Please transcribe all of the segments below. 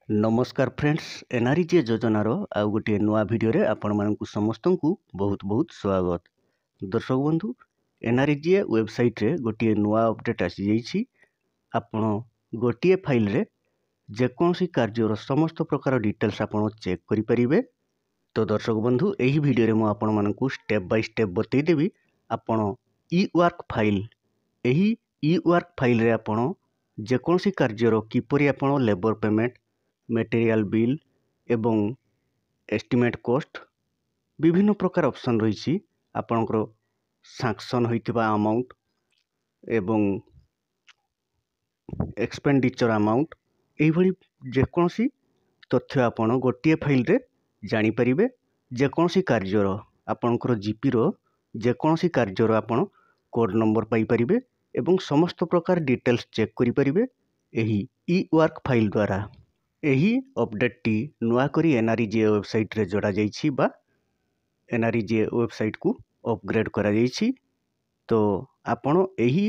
नमस्कार फ्रेंड्स, एनआरईजीए योजनार आउ गोटे नुआ भिडियो आपण मानकु समस्त को बहुत बहुत स्वागत। दर्शक बंधु, एनआरईजीए वेबसाइट रे गोटे नुआ अपडेट आसी जाइछि। आपण गोटे फाइल रे जेकोसी कार्यर समस्त प्रकार डिटेल्स आपण चेक करि परिबे। तो दर्शक बंधु, एही भिडियो रे मु आपण मानकु स्टेप बाय स्टेप बतै देबी। आपण ई वर्क फाइल, एही ई वर्क फाइल रे आपण जेकोसी कार्यर किपरि आपण लेबर पेमेंट, मटेरियल बिल एवं एस्टिमेट कॉस्ट विभिन्न प्रकार ऑप्शन रही आपणकर सैंक्शन होइतिबा अमाउंट एवं एक्सपेंडिचर अमाउंट एही जेकोसी तथ्य आपण गोटे फाइल रे जानि परिबे। जेकोसी कार्यर आपणकर जीपी रो जेकोसी कार्यर आपण कोड नंबर पाई परिबे एवं समस्त प्रकार डिटेल्स चेक करि परिबे एही ई वर्क फाइल द्वारा। एही अपडेट टी नुआ करी एनआरईजीए वेबसाइट रे जोड़ा जाइछि बा एनआरईजीए वेबसाइट को अपग्रेड करा जाइछि। तो आपण एही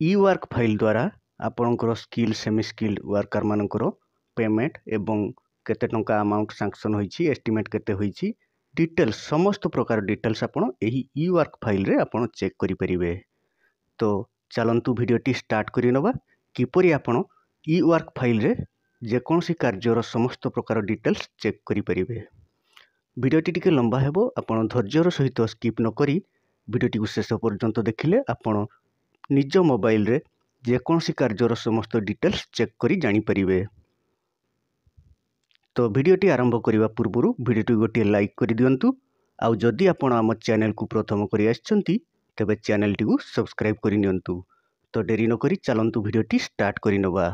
ई वर्क फाइल द्वारा आपणकर स्किल सेमी स्किल्ड वर्कर मानकर पेमेंट एवं केते टंका अमाउंट सैंक्शन होइछि, एस्टिमेट केते होइछि, डिटेल्स समस्त प्रकार डिटेल्स आपण एही ई वर्क फाइल रे आपण चेक करि परिबे। तो चलंतु वीडियो टी स्टार्ट करि नबा किपरि आपण ई वर्क फाइल रे जेकोसी कार्यर समस्त प्रकार डिटेल्स चेक करि परिबे। वीडियोटी टिके लंबा हेबो, आपण धैर्यर सहित स्किप न करी वीडियोटी को शेष पर्यंत देखिले आपण निज मोबाइल रे जेकोसी कार्यर समस्त डिटेल्स चेक करी जानि परिबे। तो वीडियोटी आरंभ करिवा पूर्वरु वीडियोटी गोटे लाइक करि दियंतु। आउ जदि आपण आम चैनल को प्रथम करि आछंती तबे चैनल टी को सब्सक्राइब करि नियंतु। तो देरी न करी चलंतु वीडियोटी स्टार्ट करि नबा।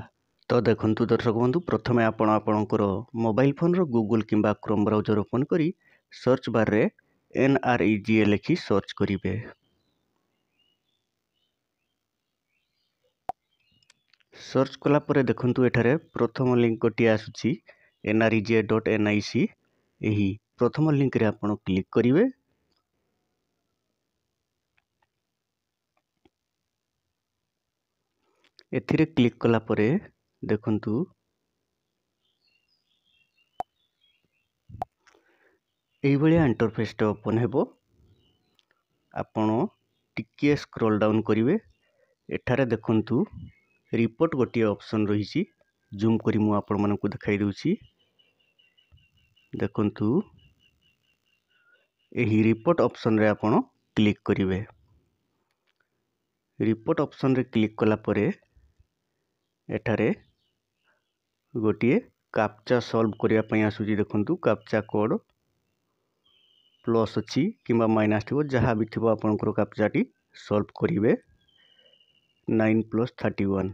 तो देखंतु दर्शक बंधु, प्रथमे आपण आपणकर मोबाइल फोन रो गूगल किंबा क्रोम ब्राउजर ओपन करी सर्च बार रे एनआरईजीए लिखि सर्च करिवे। सर्च कला परे देखंतु एठारे प्रथम लिंक गोटी आसुछि nrega.nic। एही प्रथम लिंक रे आपण क्लिक करिवे। एथिरे क्लिक कला परे देखंतु एही भलिया इंटरफेस टे ओपन हेबो। आपण टिके स्क्रॉल डाउन करिवे। एठारे देखंतु रिपोर्ट गोटी ऑप्शन रही, जूम करी मु आपण मानकु देखाई दउछि। देखंतु एही रिपोर्ट ऑप्शन रे आपण क्लिक करिवे। रिपोर्ट ऑप्शन रे क्लिक कला परे एठारे गोटी कैप्चा सॉल्व करिया पई आसुछि। देखंतु कैप्चा कोड प्लस अछि किंबा माइनस थिबो, जहा भी थिबो आपनकर कैप्चा टी सॉल्व करिवे। 9 + 31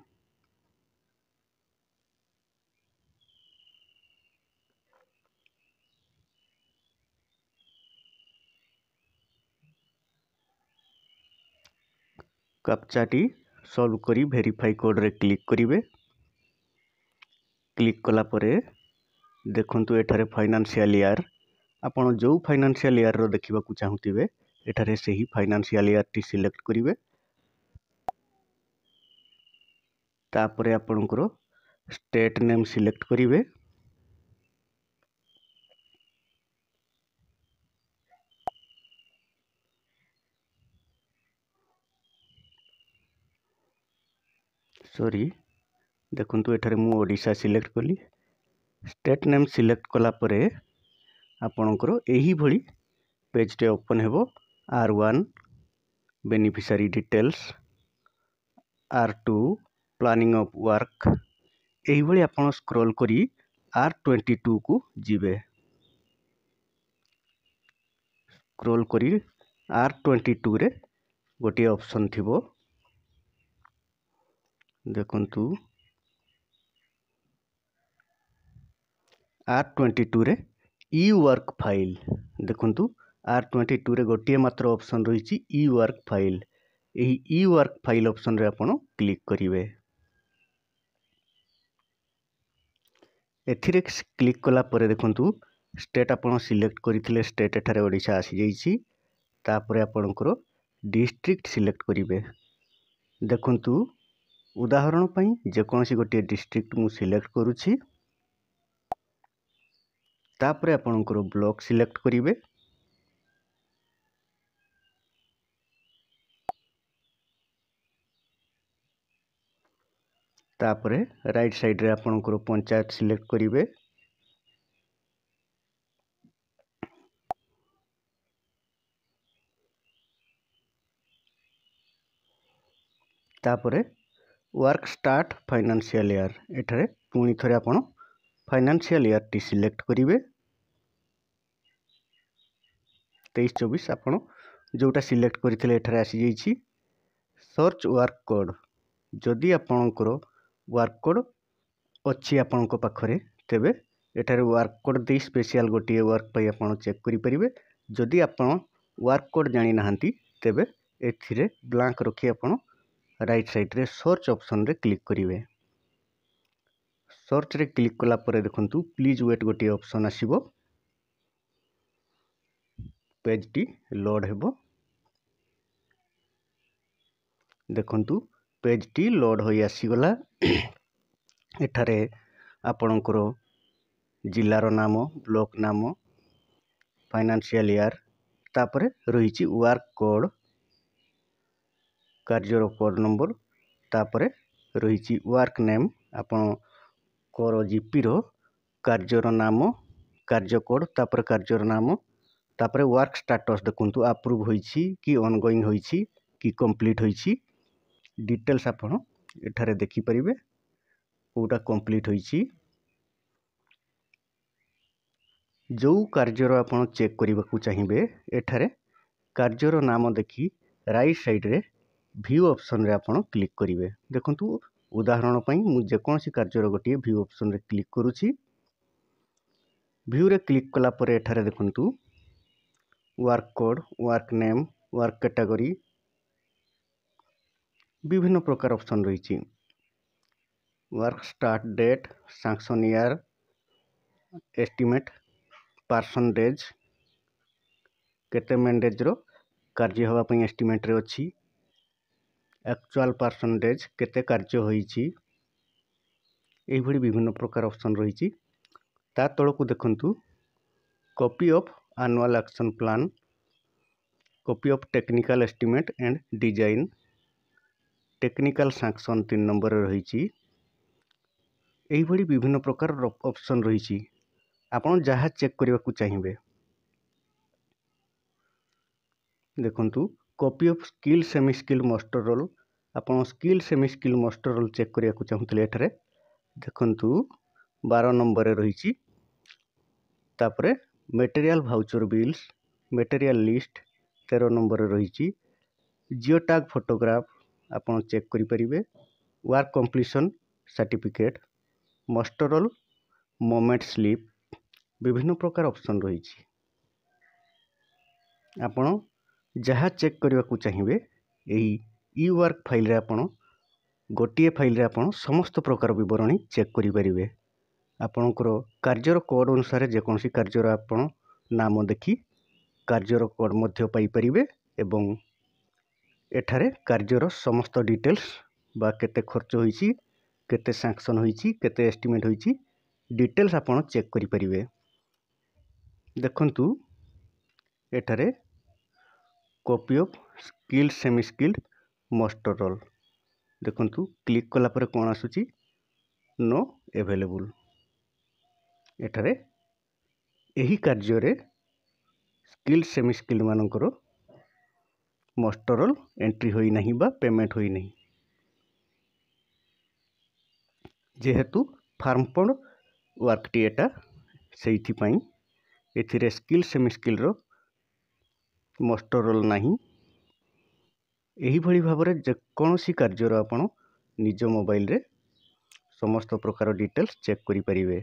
कैप्चा टी सॉल्व करी वेरीफाई कोड रे क्लिक करिवे। क्लिक कला परे देखंतु एठारे फाइनेंशियल ईयर आपण जो फाइनेंशियल ईयर रो देखिबा को चाहूतिबे एठारे सही फाइनेंशियल ईयर टी सिलेक्ट करिवे। तापरे आपनकर स्टेट नेम सिलेक्ट करिवे। सॉरी, देखंतु एठारे मु ओडिशा सिलेक्ट कली। स्टेट नेम सिलेक्ट कला परे आपनकर एही भली पेज टे ओपन हेबो। R1 beneficiary details, R2 planning of work, एही भली आपण स्क्रॉल करी R22 को जिवे। स्क्रॉल करी R22 रे गोटे ऑप्शन थिबो। देखंतु R22 रे ई वर्क फाइल, देखंतु R22 रे गोटे मात्र ऑप्शन रही ई वर्क फाइल। एही ई वर्क फाइल ऑप्शन रे आपण क्लिक करिवे। एथिरे क्लिक कला परे देखंतु स्टेट आपण सिलेक्ट करिथिले, स्टेट एठारे ओडिशा आसी जाइछि। तापरे आपणकर डिस्ट्रिक्ट सिलेक्ट करिवे। देखंतु उदाहरण पई जेकोसी गोटे डिस्ट्रिक्ट मु सिलेक्ट करूछि। तापरे आपणकर ब्लॉक सिलेक्ट करिवे। तापरे राइट साइड रे आपणकर पंचायत सिलेक्ट करिवे। तापरे वर्क स्टार्ट फाइनेंशियल ईयर एठारे पुणी थरे आपण फाइनेंशियल ईयर टी सिलेक्ट करिवे। 23-24 आपण जोटा सिलेक्ट करथिले एठारे आसी जाईछि। सर्च वर्क कोड जदि आपणकर वर्क कोड अच्छी आपणक पाखरे तेबे एठारे वर्क कोड दे स्पेशल गोटे वर्क पई आपण चेक करि परिबे। जदि आपण वर्क कोड जानि नाहंती तेबे एथिरे ब्लैंक रखि आपण राइट साइड रे सर्च ऑप्शन रे क्लिक करिवे। सर्च रे क्लिक कला परे देखंतु प्लीज वेट गोटे ऑप्शन आसीबो। पेज टी लोड हेबो। देखंतु पेज टी लोड होई आसी गला। एठारे आपणकर जिल्लार नाम, ब्लॉक नाम, फाइनेंशियल ईयर, तापरे रहिछि वर्क कोड, कार्यर कोड नंबर, तापरे रहिछि वर्क नेम, आपण कोर जीपी रो कार्यर नाम, कार्य कोड, तापरे कार्यर नाम, तापरे वर्क स्टेटस देखंतु अप्रूव होइछि कि ऑनगोइंग होइछि कि कंप्लीट होइछि। डिटेल्स आपण एठारे देखि परिबे कोटा कंप्लीट होइछि। जो कार्यर आपण चेक करबा को चाहिबे एठारे कार्यर नाम देखि राइट साइड रे व्यू ऑप्शन रे आपण क्लिक करिवे। देखंतु उदाहरण पई मु जे कोनसी कार्यर गोटे व्यू ऑप्शन रे क्लिक करूछि। व्यू रे क्लिक कला परे एठारे देखंतु work code, work name, work category विभिन्न प्रकार ऑप्शन रही। Work start date, sanction year, estimate, percentage, केते मैंडेज रो कार्य हवा पई एस्टिमेट रे अछि, एक्चुअल परसेंटेज केते कार्य होईछि, एही भली विभिन्न प्रकार ऑप्शन रही। ता तळकु देखंतु copy of annual action plan, copy of technical estimate and design, technical sanction 3 number रही। एही भली विभिन्न प्रकार ऑप्शन रही। आपण जहाँ चेक करबा को चाहिबे देखंतु copy of skill semi skill master roll, आपण skill semi skill master roll check करिया को चाहुतले एठारे देखंतु 12 नंबर रही। तापरे material voucher bills, material list 13 number रही। जियो टैग फोटोग्राफ आपण चेक करि परिबे। Work completion certificate, master roll, moment slip विभिन्न प्रकार ऑप्शन रही। आपण जहाँ चेक करबा को चाहिबे एही ई वर्क फाइल रे आपण गोटे फाइल रे आपण समस्त प्रकार विवरणी चेक करि परिबे। आपणकर कार्यर कोड अनुसार जेकोसी कार्यर आपण नाम देखि कार्यर कोड मध्य पाई परिबे एवं एठारे कार्यर समस्त डिटेल्स बा केते खर्च होईछि, केते सैंक्शन होईछि, केते एस्टिमेट होईछि डिटेल्स आपण चेक करि परिबे। देखंतु एठारे copy of skill semi skill master roll देखंतु क्लिक कला पर कोन आसुछि नो अवेलेबल। एठारे एही कार्य रे स्किल सेमी स्किल मानकर मास्टर रोल एंट्री होई नहीं बा पेमेंट होई नहीं। जेहेतु फार्म पॉड वर्क टी एटा सेइथि पई एथिरे स्किल सेमी स्किल रो मास्टर रोल नहीं। एही भली भाबरे जेकोसी कार्यर आपण निज मोबाइल रे समस्त प्रकार डिटेल्स चेक करि परिबे।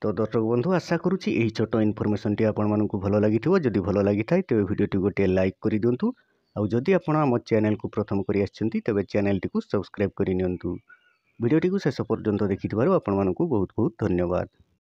तो दर्शक बंधु आशा करुछि एही छोट इनफॉरमेशन टी आपण मानकु भलो लागिथिबो। जदि भलो लागिथाय तेबे वीडियो टी गोटे लाइक करि दियंतु। आउ जदि आपण हम चैनल को प्रथम करि आछंती तेबे चैनल टी को सब्सक्राइब करि नियंतु। वीडियो टी को शेष पर्यंत देखिथिबारु आपण मानकु बहुत बहुत धन्यवाद।